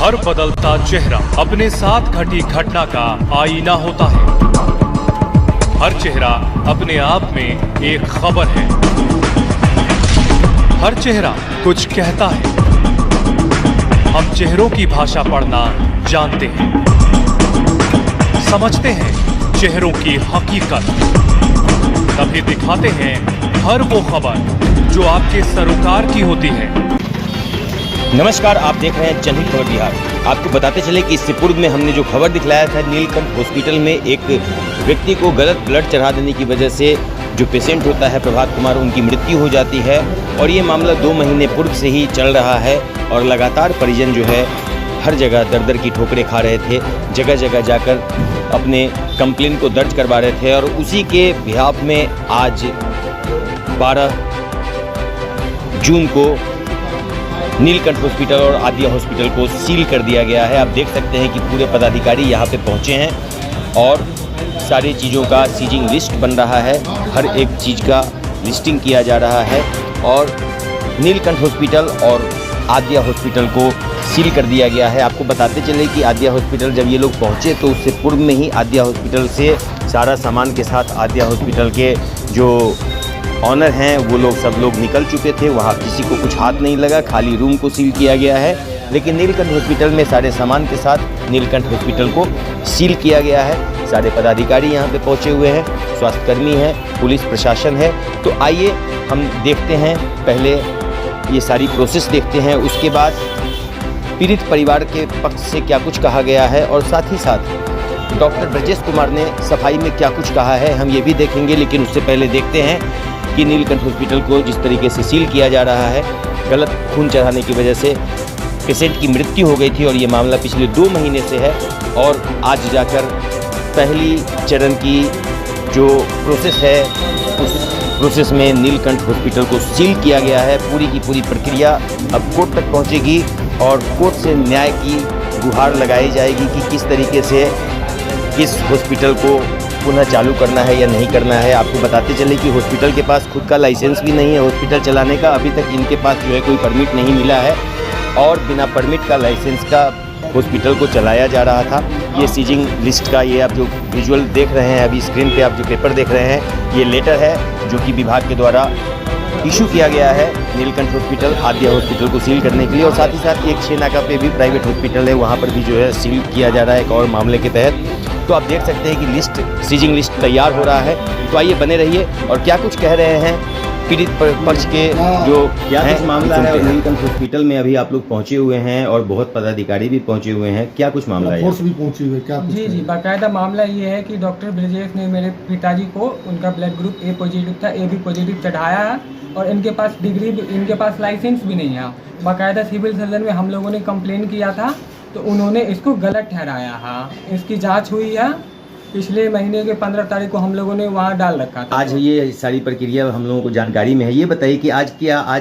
हर बदलता चेहरा अपने साथ घटी घटना का आईना होता है। हर चेहरा अपने आप में एक खबर है। हर चेहरा कुछ कहता है। हम चेहरों की भाषा पढ़ना जानते हैं, समझते हैं चेहरों की हकीकत, तभी दिखाते हैं हर वो खबर जो आपके सरोकार की होती है। नमस्कार, आप देख रहे हैं जनहित खबर बिहार। आपको बताते चले कि इससे पूर्व में हमने जो खबर दिखलाया था, नीलकंठ हॉस्पिटल में एक व्यक्ति को गलत ब्लड चढ़ा देने की वजह से जो पेशेंट होता है प्रभात कुमार, उनकी मृत्यु हो जाती है। और ये मामला 2 महीने पूर्व से ही चल रहा है और लगातार परिजन जो है हर जगह दर की ठोकरें खा रहे थे, जगह जगह जाकर अपने कंप्लेन को दर्ज करवा रहे थे। और उसी के बिहाफ में आज 12 जून को नीलकंठ हॉस्पिटल और आदिया हॉस्पिटल को सील कर दिया गया है। आप देख सकते हैं कि पूरे पदाधिकारी यहाँ पे पहुँचे हैं और सारी चीज़ों का सीजिंग लिस्ट बन रहा है, हर एक चीज़ का लिस्टिंग किया जा रहा है। और नीलकंठ हॉस्पिटल और आदिया हॉस्पिटल को सील कर दिया गया है। आपको बताते चले कि आदिया हॉस्पिटल जब ये लोग पहुँचे तो उससे पूर्व में ही आदिया हॉस्पिटल से सारा सामान के साथ आदिया हॉस्पिटल के जो ऑनर हैं वो लोग सब लोग निकल चुके थे। वहाँ किसी को कुछ हाथ नहीं लगा, खाली रूम को सील किया गया है। लेकिन नीलकंठ हॉस्पिटल में सारे सामान के साथ नीलकंठ हॉस्पिटल को सील किया गया है। सारे पदाधिकारी यहाँ पे पहुँचे हुए हैं, स्वास्थ्यकर्मी हैं, पुलिस प्रशासन है। तो आइए हम देखते हैं, पहले ये सारी प्रोसेस देखते हैं, उसके बाद पीड़ित परिवार के पक्ष से क्या कुछ कहा गया है और साथ ही साथ डॉक्टर ब्रजेश कुमार ने सफाई में क्या कुछ कहा है, हम ये भी देखेंगे। लेकिन उससे पहले देखते हैं कि नीलकंठ हॉस्पिटल को जिस तरीके से सील किया जा रहा है, गलत खून चढ़ाने की वजह से पेशेंट की मृत्यु हो गई थी और ये मामला पिछले 2 महीने से है। और आज जाकर पहली चरण की जो प्रोसेस है, उस प्रोसेस में नीलकंठ हॉस्पिटल को सील किया गया है। पूरी की पूरी प्रक्रिया अब कोर्ट तक पहुंचेगी और कोर्ट से न्याय की गुहार लगाई जाएगी कि किस तरीके से इस हॉस्पिटल को पुनः चालू करना है या नहीं करना है। आपको बताते चले कि हॉस्पिटल के पास खुद का लाइसेंस भी नहीं है हॉस्पिटल चलाने का। अभी तक इनके पास जो है कोई परमिट नहीं मिला है और बिना परमिट का, लाइसेंस का हॉस्पिटल को चलाया जा रहा था। ये सीजिंग लिस्ट का ये आप जो विजुअल देख रहे हैं, अभी स्क्रीन पे आप जो पेपर देख रहे हैं, ये लेटर है जो कि विभाग के द्वारा इशू किया गया है नीलकंठ हॉस्पिटल, आदिया हॉस्पिटल को सील करने के लिए। और साथ ही साथ एक छेनाका पे भी प्राइवेट हॉस्पिटल है, वहाँ पर भी जो है सील किया जा रहा है एक और मामले के तहत। तो आप देख सकते हैं कि लिस्ट, सीजिंग लिस्ट तैयार हो रहा है। तो आइए बने रहिए और क्या कुछ कह रहे हैं पीड़ित पक्ष के जो क्या कुछ मामला है। और नीलकंठ हॉस्पिटल में अभी आप लोग पहुंचे हुए हैं और बहुत पदाधिकारी भी पहुंचे हुए हैं, क्या कुछ मामला है? फोर्स भी पहुंची हुई है क्या? जी, बाकायदा मामला ये है कि डॉक्टर ब्रजेश ने मेरे पिताजी को, उनका ब्लड ग्रुप ए पॉजिटिव था, ए भी पॉजिटिव चढ़ाया है और इनके पास डिग्री, इनके पास लाइसेंस भी नहीं है। बाकायदा सिविल सर्जन में हम लोगों ने कंप्लेन किया था तो उन्होंने इसको गलत ठहराया है। इसकी जांच हुई है, पिछले महीने के 15 तारीख को हम लोगों ने वहाँ डाल रखा था। आज ये सारी प्रक्रिया हम लोगों को जानकारी में है। ये बताइए कि आज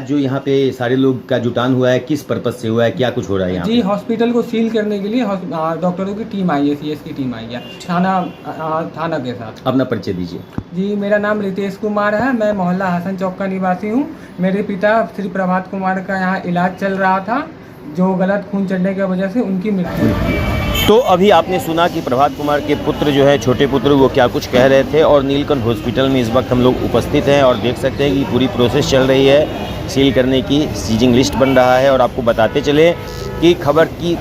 जो यहाँ पे सारे लोग का जुटान हुआ है, किस पर्पज से हुआ है, क्या कुछ हो रहा है यहाँ? जी, हॉस्पिटल को सील करने के लिए डॉक्टरों की टीम आई है, CS की टीम आई है थाना के साथ। अपना परिचय दीजिए। जी, मेरा नाम रितेश कुमार है, मैं मोहल्ला हसन चौक का निवासी हूँ। मेरे पिता श्री प्रभात कुमार का यहाँ इलाज चल रहा था, जो गलत खून चढ़ने की वजह से उनकी मृत्यु हुई। तो अभी आपने सुना कि प्रभात कुमार के पुत्र जो है, छोटे पुत्र, वो क्या कुछ कह रहे थे। और नीलकंठ हॉस्पिटल में इस वक्त हम लोग उपस्थित हैं और देख सकते हैं कि पूरी प्रोसेस चल रही है सील करने की, सीजिंग लिस्ट बन रहा है। और आपको बताते चले कि खबर की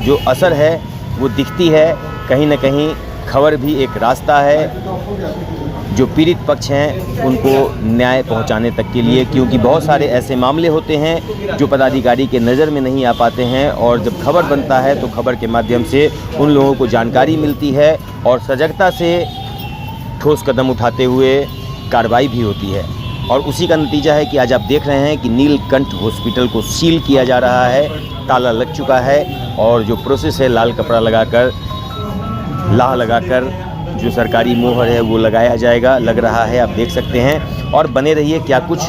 जो असर है वो दिखती है, कहीं ना कहीं खबर भी एक रास्ता है जो पीड़ित पक्ष हैं उनको न्याय पहुंचाने तक के लिए। क्योंकि बहुत सारे ऐसे मामले होते हैं जो पदाधिकारी के नज़र में नहीं आ पाते हैं और जब खबर बनता है तो खबर के माध्यम से उन लोगों को जानकारी मिलती है और सजगता से ठोस कदम उठाते हुए कार्रवाई भी होती है। और उसी का नतीजा है कि आज आप देख रहे हैं कि नीलकंठ हॉस्पिटल को सील किया जा रहा है, ताला लग चुका है और जो प्रोसेस है लाल कपड़ा लगाकर, लाह लगाकर जो सरकारी मोहर है वो लगाया जाएगा, लग रहा है, आप देख सकते हैं। और बने रहिए, क्या कुछ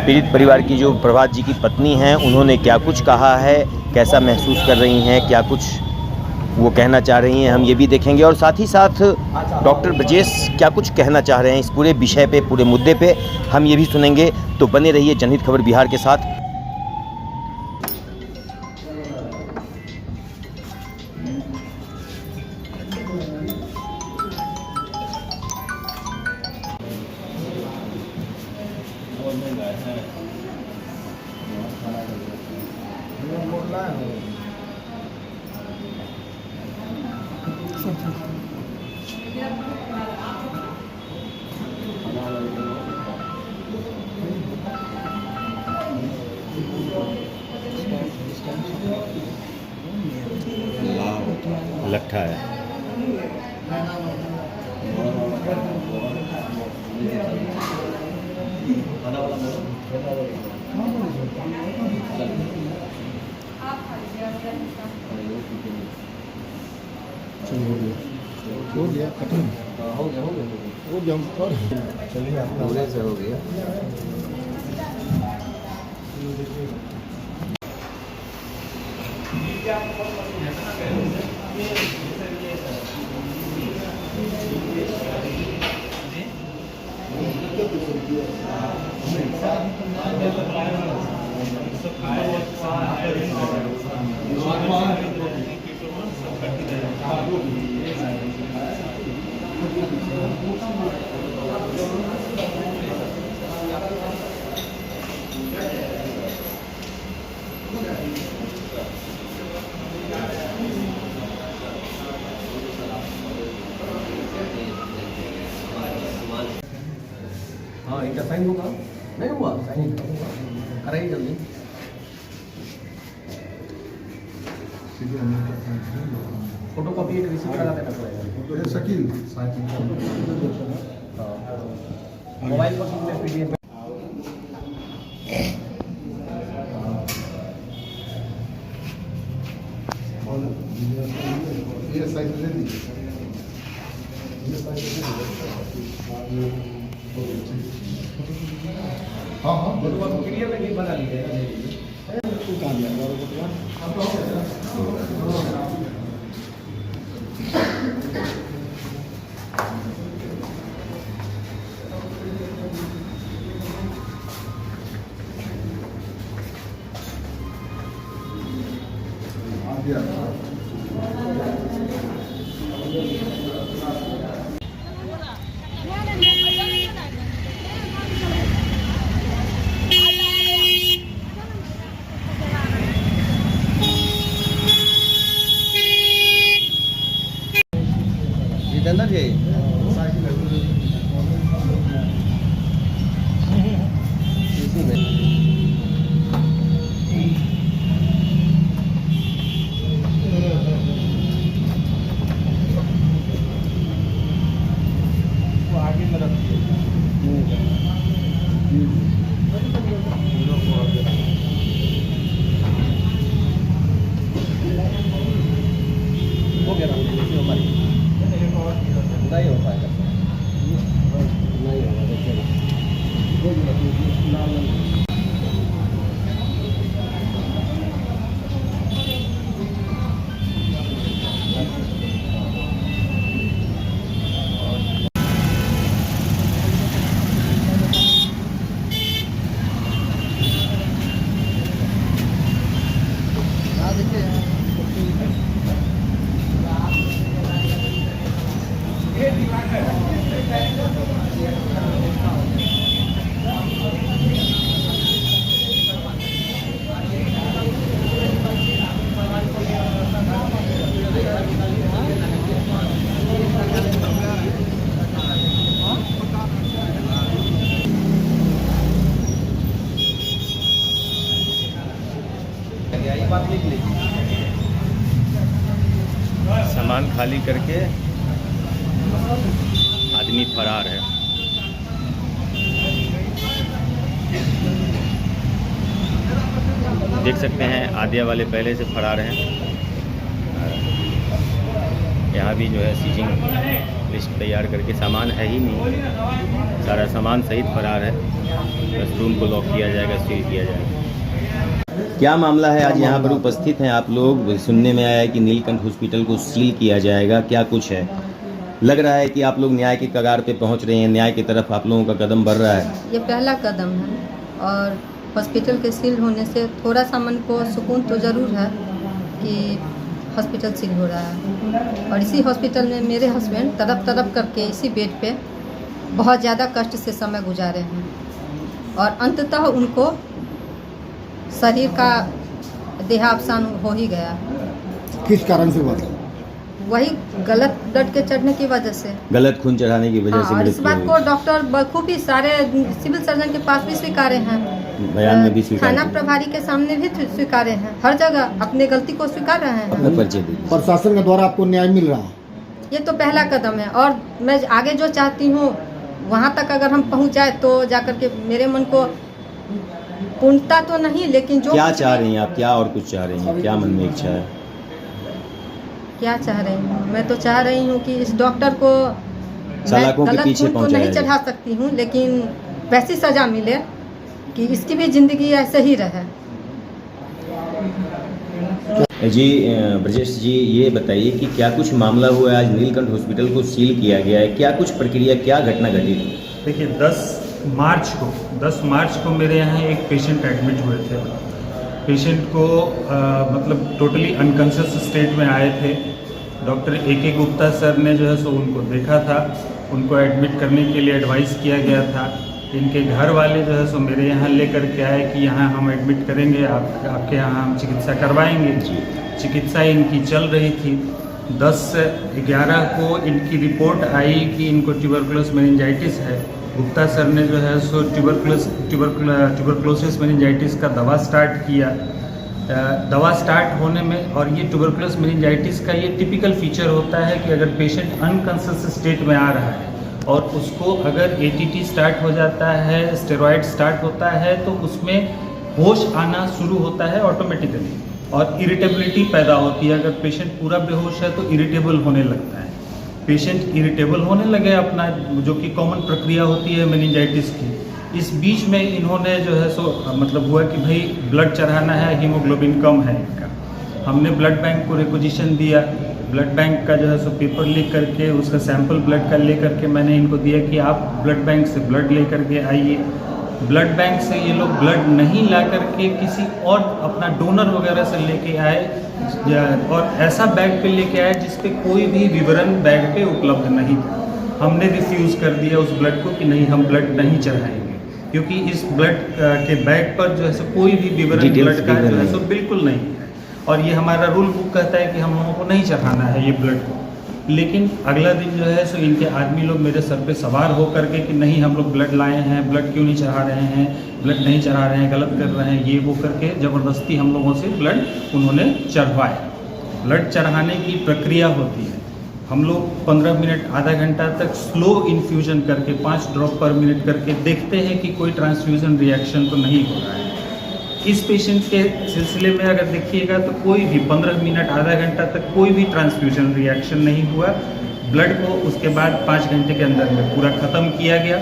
पीड़ित परिवार की जो प्रभात जी की पत्नी हैं उन्होंने क्या कुछ कहा है, कैसा महसूस कर रही हैं, क्या कुछ वो कहना चाह रही हैं, हम ये भी देखेंगे। और साथ ही साथ डॉक्टर ब्रजेश क्या कुछ कहना चाह रहे हैं इस पूरे विषय पे, पूरे मुद्दे पे, हम ये भी सुनेंगे। तो बने रहिए जनहित खबर बिहार के साथ। सब ठीक है। लट्ठा है। हो गया खत्म। हो गया वो जंप पर चलिए आपका पूरे से हो गया। हाँ इनका साइन होगा नहीं हुआ साइन कराइए जल्दी। फोटो कॉपी एक रिसीव करा देना पड़ेगा। शकील मोबाइल पर पीडीएफ ये साइज दे दीजिए। ये साइज दे हाँ हाँ पीडीएफ में भी बना लीजिएगा। जितेंद्र जी इसी में आगे में रखिए। हो गया हमारी नहीं हो पाएगा। नहीं होगा देखिएगा। ये बात लिख लीजिए। सामान खाली करके आदमी फरार है। देख सकते हैं आदिया वाले पहले से फरार हैं। यहाँ भी जो है सीजिंग लिस्ट तैयार करके सामान है ही नहीं, सारा सामान सहित फरार है। बस रूम को लॉक किया जाएगा, सील किया जाएगा। क्या मामला है? आज यहाँ पर उपस्थित हैं आप लोग। सुनने में आया है कि नीलकंठ हॉस्पिटल को सील किया जाएगा, क्या कुछ है? लग रहा है कि आप लोग न्याय के कगार पे पहुँच रहे हैं, न्याय की तरफ आप लोगों का कदम बढ़ रहा है। ये पहला कदम है और हॉस्पिटल के सील होने से थोड़ा सा मन को सुकून तो ज़रूर है कि हॉस्पिटल सील हो रहा है। और इसी हॉस्पिटल में मेरे हस्बैंड तड़प तड़प करके इसी बेड पे बहुत ज़्यादा कष्ट से समय गुजारे हैं और अंततः उनको शरीर का देहावसान हो ही गया। किस कारण से हुआ था? वही गलत ब्लड के चढ़ने की वजह से। गलत खून चढ़ाने की वजह से और इस मृत्यु बात हुई। को डॉक्टर बखूबी सारे सिविल सर्जन के पास भी स्वीकारे हैं, बयान में भी स्वीकार थाना किया। प्रभारी के सामने भी स्वीकारे हैं, हर जगह अपने गलती को स्वीकार रहे हैं। अपना परिचय दीजिए। प्रशासन के द्वारा आपको न्याय मिल रहा है? ये तो पहला कदम है और मैं आगे जो चाहती हूँ वहाँ तक अगर हम पहुँच जाए तो जाकर के मेरे मन को पूर्णता तो नहीं, लेकिन जो क्या कुछ चाह भी- रही हैं आप, क्या और कुछ चाह रही हैं, क्या मन में इच्छा है? क्या चाह रही हूँ, मैं तो चाह रही हूँ कि इस डॉक्टर को सलाखों मैं के गलत पीछे खून तो नहीं पहुंचाया चढ़ा सकती हूँ, लेकिन वैसी सजा मिले कि इसकी भी जिंदगी ऐसे ही रहे। जी ब्रजेश जी, ये बताइए कि क्या कुछ मामला हुआ है? आज नीलकंठ हॉस्पिटल को सील किया गया है, क्या कुछ प्रक्रिया, क्या घटना घटी थी? देखिए 10 मार्च को मेरे यहाँ एक पेशेंट एडमिट हुए थे। पेशेंट को मतलब टोटली अनकॉन्शियस स्टेट में आए थे। Doctor A K. गुप्ता सर ने जो है सो उनको देखा था, उनको एडमिट करने के लिए एडवाइस किया गया था। इनके घर वाले जो है सो मेरे यहाँ लेकर के आए कि यहाँ हम एडमिट करेंगे, आपके यहाँ हम चिकित्सा करवाएंगे। चिकित्सा इनकी चल रही थी। 10/11 को इनकी रिपोर्ट आई कि इनको ट्यूबरकुलोस मेनिंजाइटिस है। गुप्ता सर ने जो है सो ट्यूबरकुलोसिस मेनिंजाइटिस का दवा स्टार्ट किया। दवा स्टार्ट होने में, और ये ट्यूबरकुलोस मेनिंजाइटिस का ये टिपिकल फीचर होता है कि अगर पेशेंट अनकॉन्शियस स्टेट में आ रहा है और उसको अगर एटीटी स्टार्ट हो जाता है, स्टेरॉयड स्टार्ट होता है, तो उसमें होश आना शुरू होता है ऑटोमेटिकली और इरिटेबिलिटी पैदा होती है। अगर पेशेंट पूरा बेहोश है तो इरिटेबल होने लगता है। पेशेंट इरिटेबल होने लगे अपना, जो कि कॉमन प्रक्रिया होती है मेनिंजाइटिस की। इस बीच में इन्होंने जो है सो मतलब हुआ कि भाई ब्लड चढ़ाना है, हीमोग्लोबिन कम है इनका। हमने ब्लड बैंक को रिक्वेजिशन दिया। ब्लड बैंक का जो है सो पेपर लिख करके उसका सैंपल ब्लड का ले करके मैंने इनको दिया कि आप ब्लड बैंक से ब्लड ले करके आइए। ब्लड बैंक से ये लोग ब्लड नहीं ला करके किसी और अपना डोनर वगैरह से लेके आए, और ऐसा बैग पे लेके आए जिस पे कोई भी विवरण बैग पे उपलब्ध नहीं था। हमने रिफ्यूज़ कर दिया उस ब्लड को कि नहीं, हम ब्लड नहीं चढ़ाएंगे, क्योंकि इस ब्लड के बैग पर जो है सो कोई भी विवरण ब्लड का जो है सो बिल्कुल नहीं है। और ये हमारा रूल बुक कहता है कि हम लोगों को नहीं चढ़ाना है ये ब्लड को। लेकिन अगला दिन जो है सो इनके आदमी लोग मेरे सर पे सवार हो करके कि नहीं, हम लोग ब्लड लाए हैं, ब्लड क्यों नहीं चढ़ा रहे हैं, ब्लड नहीं चढ़ा रहे हैं, गलत कर रहे हैं, ये वो करके ज़बरदस्ती हम लोगों से ब्लड उन्होंने चढ़वाया। ब्लड चढ़ाने की प्रक्रिया होती है, हम लोग 15 मिनट आधा घंटा तक स्लो इन्फ्यूजन करके 5 ड्रॉप पर मिनट करके देखते हैं कि कोई ट्रांसफ्यूज़न रिएक्शन तो नहीं हो रहा है। इस पेशेंट के सिलसिले में अगर देखिएगा तो कोई भी 15 मिनट आधा घंटा तक कोई भी ट्रांसफ्यूजन रिएक्शन नहीं हुआ। ब्लड को उसके बाद 5 घंटे के अंदर में पूरा ख़त्म किया गया।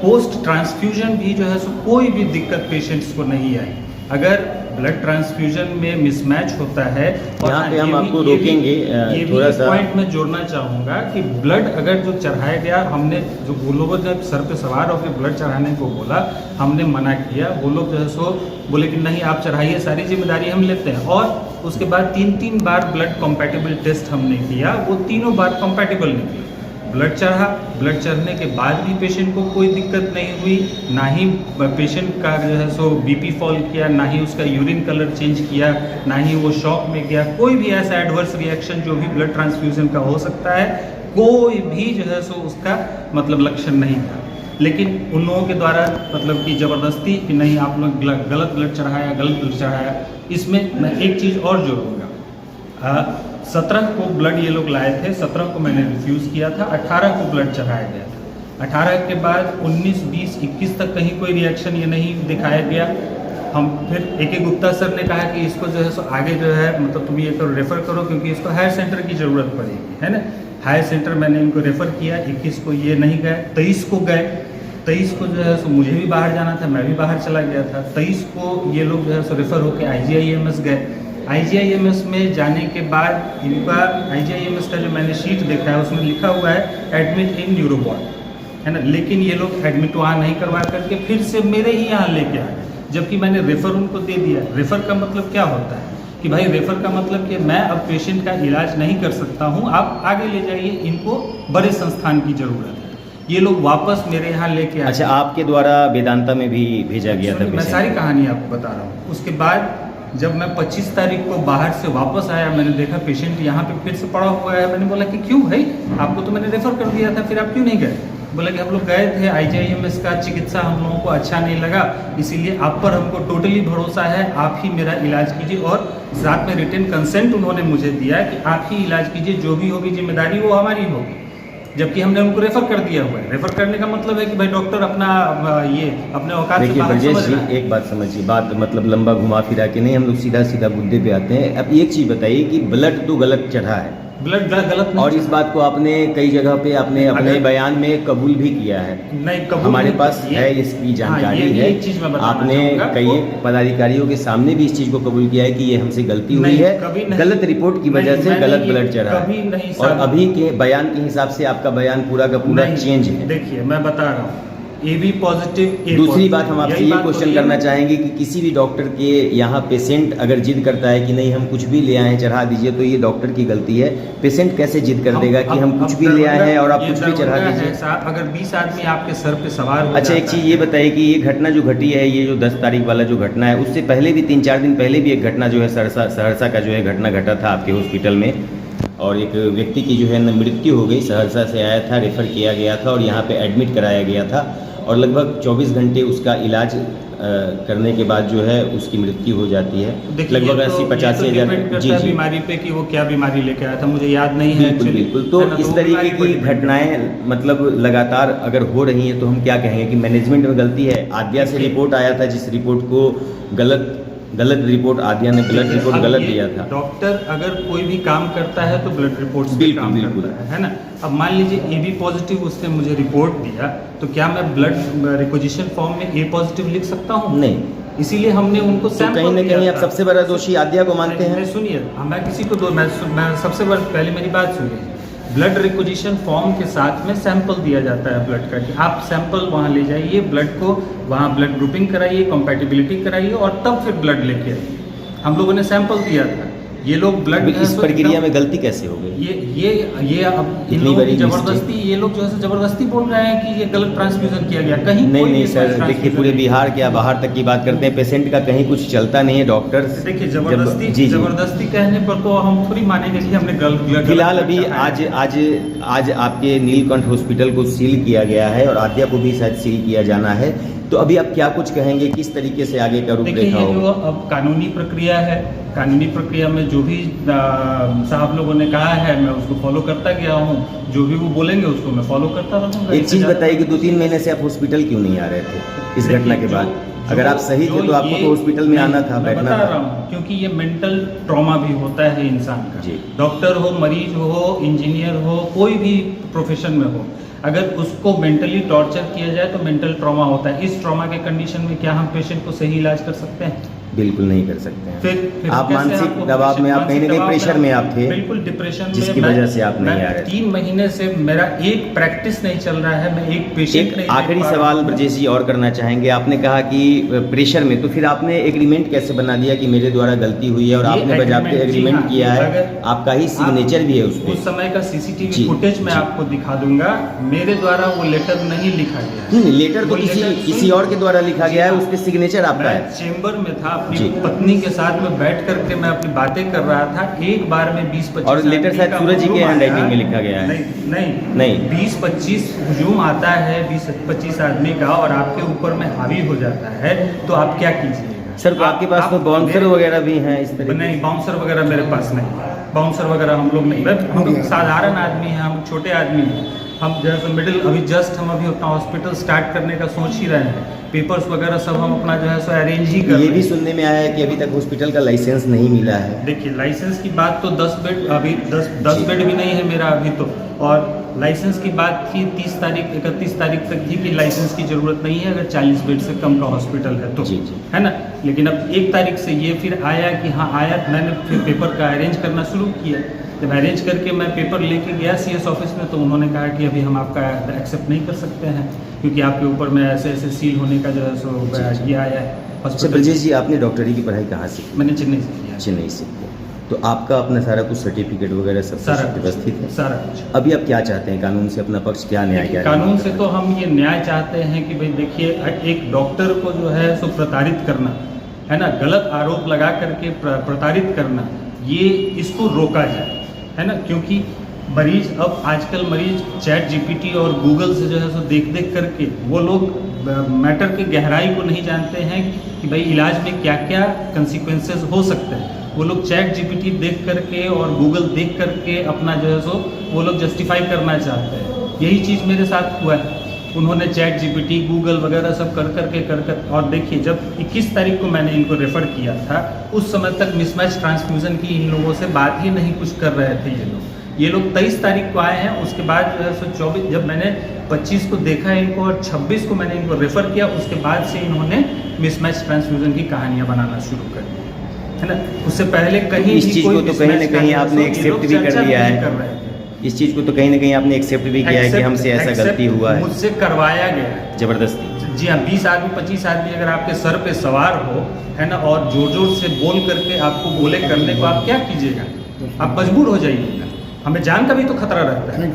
पोस्ट ट्रांसफ्यूजन भी जो है सो कोई भी दिक्कत पेशेंट्स को नहीं आई। अगर ब्लड ट्रांसफ्यूजन में मिसमैच होता है, और यहाँ पे हम ये भी- आपको ये भी- रोकेंगे, ये भी थोड़ा एक सा। पॉइंट मैं जोड़ना चाहूँगा कि ब्लड अगर जो चढ़ाया गया, हमने जो वो लोगों जब सर पे सवार होकर ब्लड चढ़ाने को बोला, हमने मना किया। वो लोग जो है सो बोले कि नहीं आप चढ़ाइए, सारी जिम्मेदारी हम लेते हैं। और उसके बाद 3 बार ब्लड कॉम्पैटिबल टेस्ट हमने किया, वो तीनों बार कॉम्पैटिबल निकले। ब्लड चढ़ा, ब्लड चढ़ने के बाद भी पेशेंट को कोई दिक्कत नहीं हुई, ना ही पेशेंट का जो है सो बीपी फॉल किया, ना ही उसका यूरिन कलर चेंज किया, ना ही वो शॉक में गया। कोई भी ऐसा एडवर्स रिएक्शन जो भी ब्लड ट्रांसफ्यूजन का हो सकता है, कोई भी जो है सो उसका मतलब लक्षण नहीं था। लेकिन उन लोगों के द्वारा मतलब कि ज़बरदस्ती कि नहीं आप लोग गलत ब्लड चढ़ाया, गलत ब्लड चढ़ाया। इसमें मैं एक चीज़ और जोड़ूँगा। 17 को ब्लड ये लोग लाए थे, 17 को मैंने रिफ्यूज़ किया था, 18 को ब्लड चढ़ाया गया था। 18 के बाद 19, 20, 21 तक कहीं कोई रिएक्शन ये नहीं दिखाया गया। हम फिर ए.के. गुप्ता सर ने कहा कि इसको जो है सो आगे जो है मतलब तुम ये करो, रेफ़र करो, क्योंकि इसको हायर सेंटर की ज़रूरत पड़ेगी, है ना। हायर सेंटर मैंने इनको रेफ़र किया। 21 को ये नहीं गए, 23 को गए। 23 को जो है सो मुझे भी बाहर जाना था, मैं भी बाहर चला गया था। 23 को ये लोग जो है सो रेफ़र होकर IGIMS गए। IGIMS में जाने के बाद इनका IGIMS का जो मैंने शीट देखा है उसमें लिखा हुआ है एडमिट इन न्यूरोवार्ड, है ना। लेकिन ये लोग एडमिट वहाँ नहीं करवा करके फिर से मेरे ही यहाँ लेके आए, जबकि मैंने रेफ़र उनको दे दिया। रेफ़र का मतलब क्या होता है कि भाई रेफ़र का मतलब कि मैं अब पेशेंट का इलाज नहीं कर सकता हूँ, आप आगे ले जाइए, इनको बड़े संस्थान की ज़रूरत है। ये लोग वापस मेरे यहाँ लेके आए। अच्छा, आपके द्वारा वेदांता में भी भेजा गया था मैं पेशेंट? सारी कहानी आपको बता रहा हूँ। उसके बाद जब मैं 25 तारीख को बाहर से वापस आया, मैंने देखा पेशेंट यहाँ पे फिर से पड़ा हुआ है। मैंने बोला कि क्यों भाई, आपको तो मैंने रेफ़र कर दिया था, फिर आप क्यों नहीं गए? बोला कि हम लोग गए थे, IJIMS का चिकित्सा हम लोगों को अच्छा नहीं लगा, इसीलिए आप पर हमको टोटली भरोसा है, आप ही मेरा इलाज कीजिए। और साथ में रिटन कंसेंट उन्होंने मुझे दिया कि आप ही इलाज कीजिए, जो भी होगी जिम्मेदारी वो हमारी होगी। जबकि हमने उनको रेफर कर दिया हुआ है। रेफर करने का मतलब है कि भाई डॉक्टर अपना ये अपने औकात से देखिए बाहर ब्रजेश समझ जी, रहा है। एक बात समझिए, बात मतलब लंबा घुमा फिरा के नहीं, हम लोग सीधा सीधा मुद्दे पे आते हैं। अब एक चीज़ बताइए कि ब्लड तो गलत चढ़ा है, ब्लड गलत नहीं और इस बात को आपने कई जगह पे आपने अपने अगर- बयान में कबूल भी किया है। नहीं, कबूल हमारे नहीं, पास ये- है इसकी जानकारी हाँ, ये है। एक चीज़ मैं बताना आपने चाहूँगा। कई पदाधिकारियों के सामने भी इस चीज़ को कबूल किया है कि ये हमसे गलती हुई नहीं, है, कभी नहीं। गलत रिपोर्ट की वजह नहीं, से मैंने गलत ये ब्लड चढ़ा कभी है। नहीं और साबित- अभी के बयान के हिसाब से आपका बयान पूरा का पूरा नहीं, चेंज है। देखिए मैं बता रहा हूँ, AB पॉजिटिव, A दूसरी पॉजिटिव। बात हम आपसे यही ये बात हो क्वेश्चन रही है करना ना। चाहेंगे कि किसी भी डॉक्टर के यहाँ पेशेंट अगर जिद करता है कि नहीं हम कुछ भी ले आए हैं चढ़ा दीजिए, तो ये डॉक्टर की गलती है। पेशेंट कैसे जिद कर देगा कि हम कुछ भी ले आए हैं और आप ये कुछ भी चढ़ा दरभंगा दीजिए? है साहब, अगर 20 आदमी आपके सर पे सवार हो अच्छा, एक जाता चीज़ है- ये बताइए कि ये घटना जो घटी है, ये जो 10 तारीख वाला जो घटना है, उससे पहले भी 3-4 दिन पहले भी एक घटना जो है सहरसा का जो है घटना घटा था आपके हॉस्पिटल में, और एक व्यक्ति की जो है न मृत्यु हो गई। सहरसा से आया था, रेफ़र किया गया था और यहाँ पे एडमिट कराया गया था, और लगभग 24 घंटे उसका इलाज करने के बाद जो है उसकी मृत्यु हो जाती है। देखिए, लगभग ये तो 80-85 डिपेंड हज़ार। करता जी है जी, बीमारी पे कि वो क्या बीमारी लेके आया था, मुझे याद नहीं है बिल्कुल actually, बिल्कुल। तो है ना, इस वो तरीके बीमारी की पर depend घटनाएं मतलब लगातार अगर हो रही हैं तो हम क्या कहेंगे कि मैनेजमेंट में गलती है। आद्या से रिपोर्ट आया था, जिस रिपोर्ट को गलत रिपोर्ट, आद्या ने ब्लड रिपोर्ट अब गलत ये दिया था। डॉक्टर अगर कोई भी काम करता है तो ब्लड रिपोर्ट से बिल्कुल, काम बिल्कुल। करता है ना। अब मान लीजिए AB पॉजिटिव उसने मुझे रिपोर्ट दिया, तो क्या मैं ब्लड रिक्वेजिशन फॉर्म में A पॉजिटिव लिख सकता हूँ? नहीं, इसीलिए हमने उनको तो सैंपल कहीं ना दिया कहीं आप था। सबसे बड़ा दोषी आद्या को मानते हैं। नहीं, सुनिए, मैं किसी को मैं सबसे बड़ा, पहले मेरी बात सुनिए। ब्लड रिक्वेजिशन फॉर्म के साथ में सैंपल दिया जाता है ब्लड का, कि आप सैंपल वहाँ ले जाइए, ब्लड को वहाँ ब्लड ग्रुपिंग कराइए, कंपैटिबिलिटी कराइए और तब फिर ब्लड लेके आइए। हम लोगों ने सैंपल दिया था, ये लोग ब्लड इस प्रक्रिया में गलती कैसे हो गई? ये अब इन इतनी लोगों बड़ी की जबरदस्ती, ये लोग जो है जबरदस्ती बोल रहे हैं कि ये गलत ट्रांसफ्यूजन किया गया। कहीं नहीं कोई नहीं इसमें सर, देखिए transfusion पूरे नहीं। बिहार क्या बाहर तक की बात करते हैं, पेशेंट का कहीं कुछ चलता नहीं है। डॉक्टर देखिए जबरदस्ती कहने पर तो हम थोड़ी मानेंगे कि हमने गलत। फिलहाल अभी आज आपके नीलकंठ हॉस्पिटल को सील किया गया है और आद्या को भी शायद सील किया जाना है, तो अभी आप क्या कुछ कहेंगे, किस तरीके से आगे का देखिए, रूपरेखा ये जो होगा? अब कानूनी प्रक्रिया है, कानूनी प्रक्रिया में जो भी साहब लोगों ने कहा है मैं उसको फॉलो करता गया हूँ, जो भी वो बोलेंगे उसको मैं फॉलो करता रहूँगा। एक चीज़ बताइए कि 2-3 महीने से आप हॉस्पिटल क्यों नहीं आ रहे थे इस घटना के बाद? अगर आप सही थे तो आपको तो हॉस्पिटल में आना था, मैं बैठना बता था। रहा हूँ, क्योंकि ये मेंटल ट्रॉमा भी होता है इंसान का। जी। डॉक्टर हो, मरीज हो, इंजीनियर हो, कोई भी प्रोफेशन में हो, अगर उसको मेंटली टॉर्चर किया जाए तो मेंटल ट्रॉमा होता है। इस ट्रॉमा के कंडीशन में क्या हम पेशेंट को सही इलाज कर सकते हैं? बिल्कुल नहीं कर सकते हैं। फिर आप कैसे मानसिक आपको दबाव में, आप कहीं ना कहीं मानसिक प्रेशर दबाव में आप थे, बिल्कुल डिप्रेशन में, जिसकी वजह से आप नहीं आ रहे थे। 3 महीने से मेरा एक प्रैक्टिस नहीं चल रहा है, मैं एक पेशेंट एक नहीं आखिरी देख पा रहा सवाल हूं। ब्रजेश जी और करना चाहेंगे। आपने कहा कि प्रेशर में, तो फिर आपने एग्रीमेंट कैसे बना दिया कि मेरे द्वारा गलती हुई है, और ये आपने बजाबते agreement, जी एग्रीमेंट हाँ, किया है, अगर आपका ही सिग्नेचर भी है उस उस पर। समय का जी, CCTV फुटेज मैं जी। आपको दिखा दूंगा, मेरे द्वारा वो लेटर नहीं लिखा गया है। नहीं, लेटर तो वो लेटर किसी और के द्वारा लिखा गया है, उस पर सिग्नेचर आपका मैं है। चेंबर में था, अपनी जी। पत्नी के साथ में बैठ करके मैं अपनी बातें कर रहा था, एक बार में 20-25 और लेटर आदमी शायद का सूरज जी के हुजूम हैंडराइटिंग आता में लिखा गया है। नहीं। 20-25 हुजूम आता है 20-25 आदमी का, और आपके ऊपर में हावी हो जाता है, तो आप क्या कीजिएगा? सर, तो आपके पास तो बाउंसर वगैरह भी हैं इस तरह? नहीं, बाउंसर वगैरह मेरे पास नहीं, बाउंसर वगैरह हम लोग नहीं, हम लोग साधारण आदमी हैं, हम छोटे आदमी हैं। हम जैसे मिडिल अभी अपना हॉस्पिटल स्टार्ट करने का सोच ही रहे हैं, पेपर्स वगैरह सब हम अपना जो है सो अरेंज ही कर रहे ये हैं। भी सुनने में आया है कि अभी तक हॉस्पिटल का लाइसेंस नहीं मिला है। देखिए, लाइसेंस की बात तो 10 बेड, अभी 10 जी। बेड भी नहीं है मेरा अभी तो, और लाइसेंस की बात थी 31 तारीख तक थी कि लाइसेंस की ज़रूरत नहीं है अगर 40 बेड से कम का हॉस्पिटल है तो, जी, जी। है ना। लेकिन अब 1 तारीख से ये फिर आया कि हाँ आया, मैंने फिर पेपर का अरेंज करना शुरू किया। जब अरेंज करके मैं पेपर लेके गया CS ऑफिस में, तो उन्होंने कहा कि अभी हम आपका एक्सेप्ट नहीं कर सकते हैं, क्योंकि आपके ऊपर में ऐसे सील होने का जो है सो ये आया है। अच्छा हॉस्पिटल ब्रजेश जी, आपने डॉक्टरी की पढ़ाई कहाँ से की? मैंने चेन्नई से किया, चेन्नई से किया। तो आपका अपना सारा कुछ सर्टिफिकेट वगैरह सब सारा कुछ व्यवस्थित है? सारा कुछ। अभी आप क्या चाहते हैं कानून से? अपना पक्ष क्या न्याय क्या कानून से तो हम ये न्याय चाहते हैं कि भाई देखिए, एक डॉक्टर को जो है सो प्रताड़ित करना है ना, गलत आरोप लगा करके प्रताड़ित करना, ये इसको रोका जाए, है ना। क्योंकि मरीज अब आजकल मरीज चैट जीपीटी और गूगल से जो है सो देख देख करके वो लोग मैटर की गहराई को नहीं जानते हैं कि भाई इलाज में क्या क्या कंसिक्वेंसेस हो सकते हैं। वो लोग चैट जीपीटी देख करके और गूगल देख करके अपना जो है सो वो लोग जस्टिफाई करना चाहते हैं। यही चीज़ मेरे साथ हुआ है। उन्होंने चैट जीपीटी गूगल वगैरह सब कर और देखिए, जब 21 तारीख को मैंने इनको रेफ़र किया था, उस समय तक मिसमैच ट्रांसफ्यूज़न की इन लोगों से बात ही नहीं कुछ कर रहे थे ये लोग 23 तारीख को आए हैं। उसके बाद जो है सो 24, जब मैंने 25 को देखा इनको और 26 को मैंने इनको रेफ़र किया, उसके बाद से इन्होंने मिसमैच ट्रांसफ्यूज़न की कहानियाँ बनाना शुरू कर दी, है ना। उससे पहले कहीं इस चीज़ को तो कहीं ना कहीं आपने एक्सेप्ट भी कर लिया है, इस चीज़ को तो कहीं ना कहीं आपने एक्सेप्ट भी किया है कि हमसे ऐसा गलती हुआ है, मुझसे करवाया गया है जबरदस्ती। जी हाँ, 20 आदमी 25 आदमी अगर आपके सर पे सवार हो, है ना, और जोर जोर से बोल करके आपको बोले करने को, आप क्या कीजिएगा? आप मजबूर हो जाइएगा। हमें जान का भी तो खतरा रहता है।